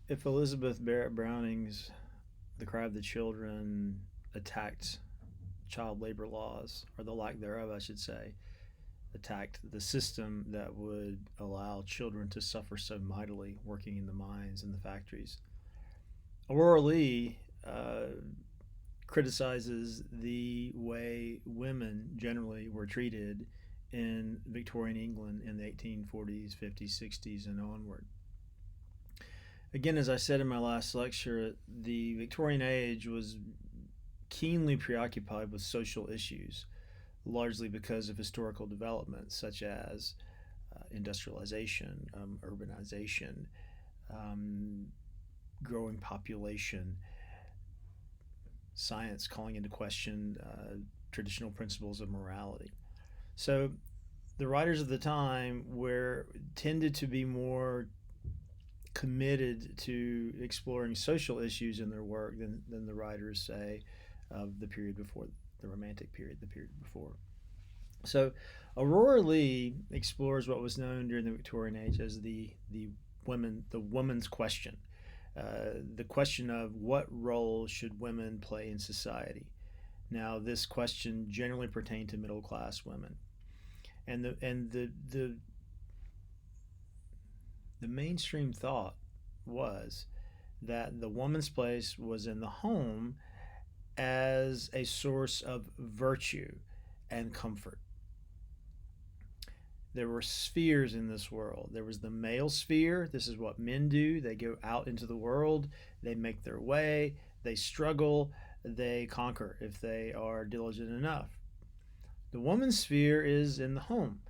If Elizabeth Barrett Browning's The Cry of the Children attacked child labor laws, or the lack thereof, I should say, attacked the system that would allow children to suffer so mightily working in the mines and the factories, Aurora Leigh criticizes the way women generally were treated in Victorian England in the 1840s, 50s, 60s, and onward. Again, as I said in my last lecture, the Victorian age was keenly preoccupied with social issues, largely because of historical developments such as industrialization, urbanization, um, growing population, science calling into question traditional principles of morality. So the writers of the time were tended to be more committed to exploring social issues in their work than the writers, say, of the period before, the Romantic period, the period before. So Aurora Leigh explores what was known during the Victorian age as the woman's question, the question of what role should women play in society. Now, this question generally pertained to middle class women, and the mainstream thought was that the woman's place was in the home as a source of virtue and comfort. There were spheres in this world. There was the male sphere. This is what men do. They go out into the world, they make their way, they struggle, they conquer if they are diligent enough. The woman's sphere is in the home,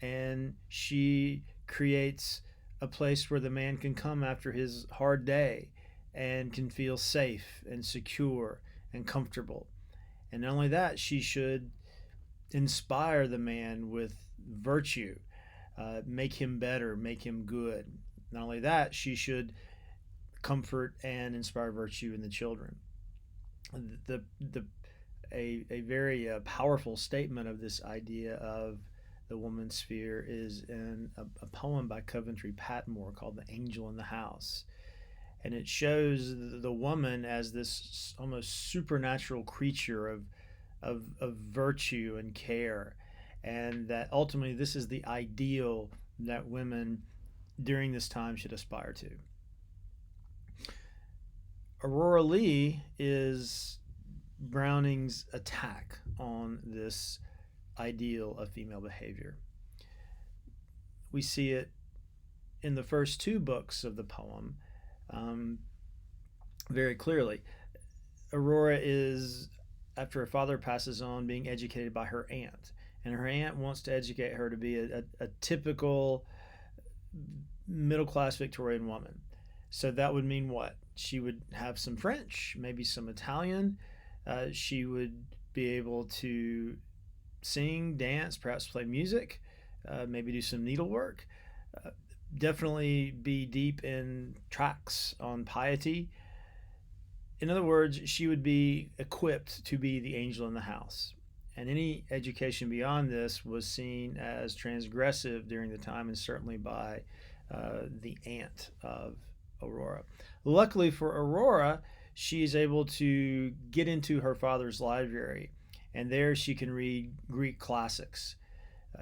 and she creates a place where the man can come after his hard day and can feel safe and secure and comfortable. And not only that, she should inspire the man with virtue, make him better, make him good. Not only that, she should comfort and inspire virtue in the children. The a very powerful statement of this idea of the woman's sphere is in a poem by Coventry Patmore called "The Angel in the House," and it shows the woman as this almost supernatural creature of virtue and care, and that ultimately this is the ideal that women during this time should aspire to. Aurora Leigh is Browning's attack on this ideal of female behavior. We see it in the first two books of the poem very clearly. Aurora is, after her father passes on, being educated by her aunt, and her aunt wants to educate her to be a typical middle class Victorian woman. So that would mean what? She would have some French, maybe some Italian. She would be able to sing, dance, perhaps play music, maybe do some needlework. Definitely be deep in tracts on piety. In other words, she would be equipped to be the angel in the house. And any education beyond this was seen as transgressive during the time, and certainly by the aunt of Aurora. Luckily for Aurora, she's able to get into her father's library, and there she can read Greek classics.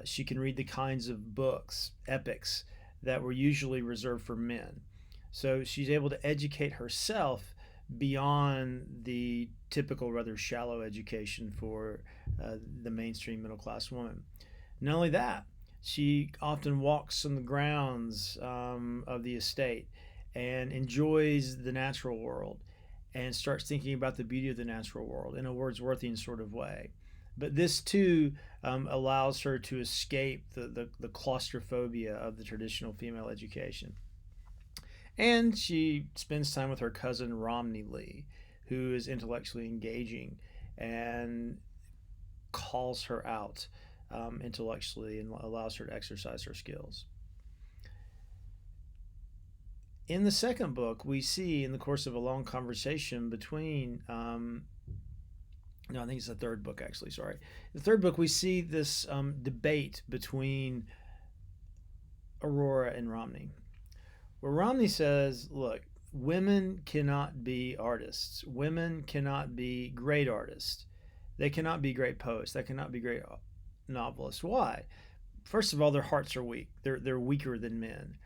She can read the kinds of books, epics, that were usually reserved for men. So she's able to educate herself beyond the typical, rather shallow education for the mainstream middle class woman. Not only that, she often walks on the grounds of the estate and enjoys the natural world and starts thinking about the beauty of the natural world in a Wordsworthian sort of way. But this too allows her to escape the claustrophobia of the traditional female education. And she spends time with her cousin Romney Leigh, who is intellectually engaging and calls her out intellectually and allows her to exercise her skills. In the second book, we see in the course of a long conversation between no, I think it's the third book actually. Sorry, the third book we see this debate between Aurora and Romney, where Romney says, "Look, women cannot be artists. Women cannot be great artists. They cannot be great poets. They cannot be great novelists. Why? First of all, their hearts are weak. They're weaker than men,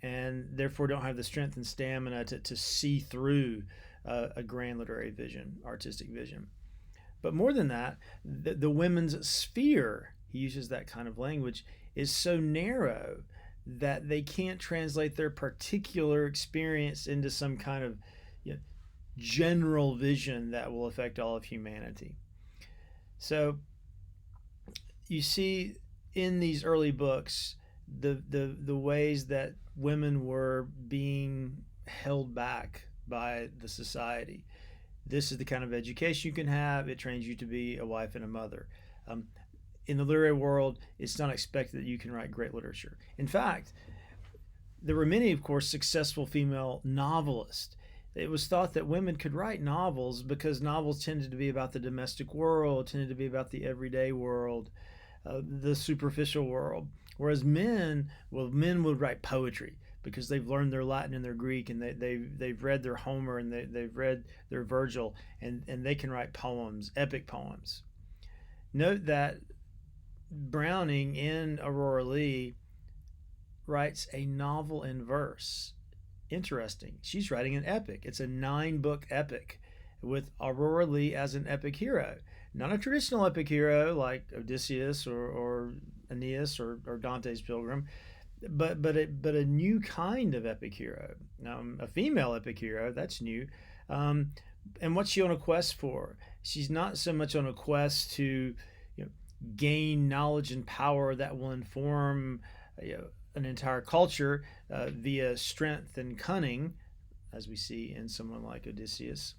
and therefore don't have the strength and stamina to see through a grand literary vision, artistic vision. But more than that, the women's sphere, he uses that kind of language, is so narrow that they can't translate their particular experience into some kind of, you know, general vision that will affect all of humanity. So you see in these early books the ways that women were being held back by the society. This is the kind of education you can have. It trains you to be a wife and a mother. Um, in the literary world, it's not expected that you can write great literature. In fact, there were many, of course, successful female novelists. It was thought that women could write novels because novels tended to be about the domestic world, tended to be about the everyday world, the superficial world. Whereas men, well, men would write poetry because they've learned their Latin and their Greek, and they've read their Homer, and they've read their Virgil, and they can write poems, epic poems. Note that Browning in Aurora Leigh writes a novel in verse. Interesting. She's writing an epic. It's a 9-book epic with Aurora Leigh as an epic hero. Not a traditional epic hero like Odysseus or Aeneas or Dante's Pilgrim, but a new kind of epic hero. A female epic hero, that's new. And what's she on a quest for? She's not so much on a quest to, you know, gain knowledge and power that will inform, an entire culture via strength and cunning, as we see in someone like Odysseus,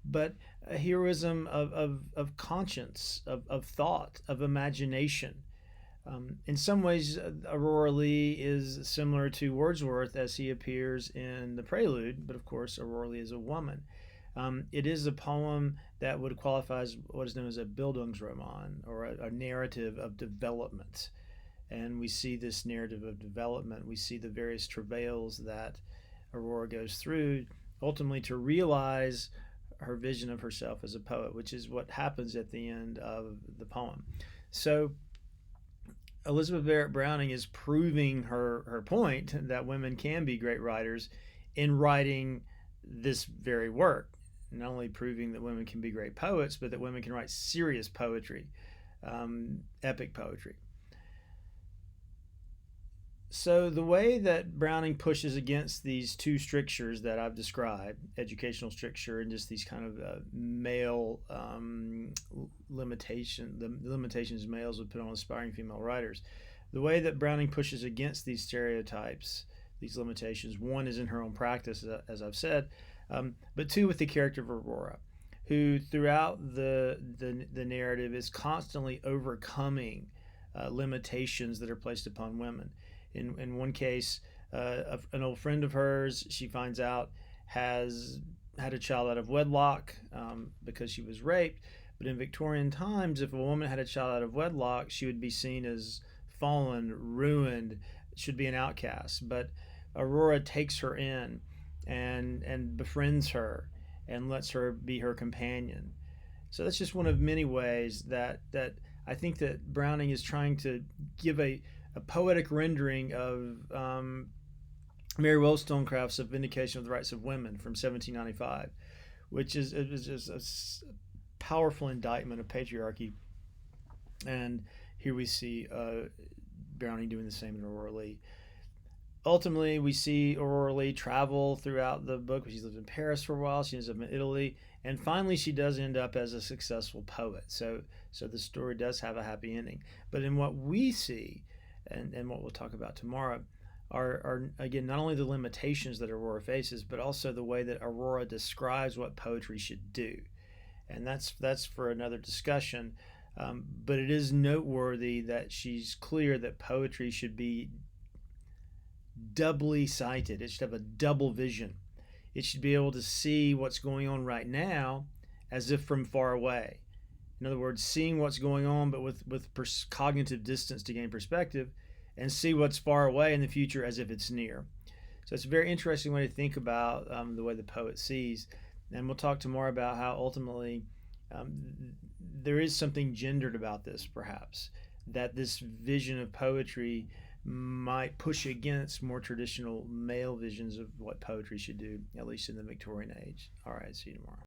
but a heroism of conscience, of thought, of imagination. In some ways, Aurora Leigh is similar to Wordsworth as he appears in The Prelude, but of course, Aurora Leigh is a woman. It is a poem that would qualify as what is known as a Bildungsroman, or a narrative of development. And we see this narrative of development. We see the various travails that Aurora goes through, ultimately to realize her vision of herself as a poet, which is what happens at the end of the poem. So Elizabeth Barrett Browning is proving her point that women can be great writers in writing this very work. Not only proving that women can be great poets, but that women can write serious poetry, epic poetry. So the way that Browning pushes against these two strictures that I've described, educational stricture and just these kind of male the limitations males would put on aspiring female writers, the way that Browning pushes against these stereotypes, these limitations, one is in her own practice, as I've said, but two with the character of Aurora, who throughout the narrative is constantly overcoming limitations that are placed upon women. In one case, an old friend of hers, she finds out, has had a child out of wedlock because she was raped. But in Victorian times, if a woman had a child out of wedlock, she would be seen as fallen, ruined, should be an outcast. But Aurora takes her in and befriends her and lets her be her companion. So that's just one of many ways that I think that Browning is trying to give a poetic rendering of Mary Wollstonecraft's A Vindication of the Rights of Women from 1795, which is just a powerful indictment of patriarchy. And here we see Browning doing the same in Aurora Leigh. Ultimately, we see Aurora Leigh travel throughout the book. She's lived in Paris for a while. She ends up in Italy. And finally, she does end up as a successful poet. So the story does have a happy ending. But in what we see, and what we'll talk about tomorrow, are again not only the limitations that Aurora faces, but also the way that Aurora describes what poetry should do, and that's for another discussion. But it is noteworthy that she's clear that poetry should be doubly sighted. It should have a double vision. It should be able to see what's going on right now as if from far away. In other words, seeing what's going on, but with cognitive distance to gain perspective, and see what's far away in the future as if it's near. So it's a very interesting way to think about the way the poet sees. And we'll talk tomorrow about how ultimately um, there is something gendered about this, perhaps, that this vision of poetry might push against more traditional male visions of what poetry should do, at least in the Victorian age. All right, see you tomorrow.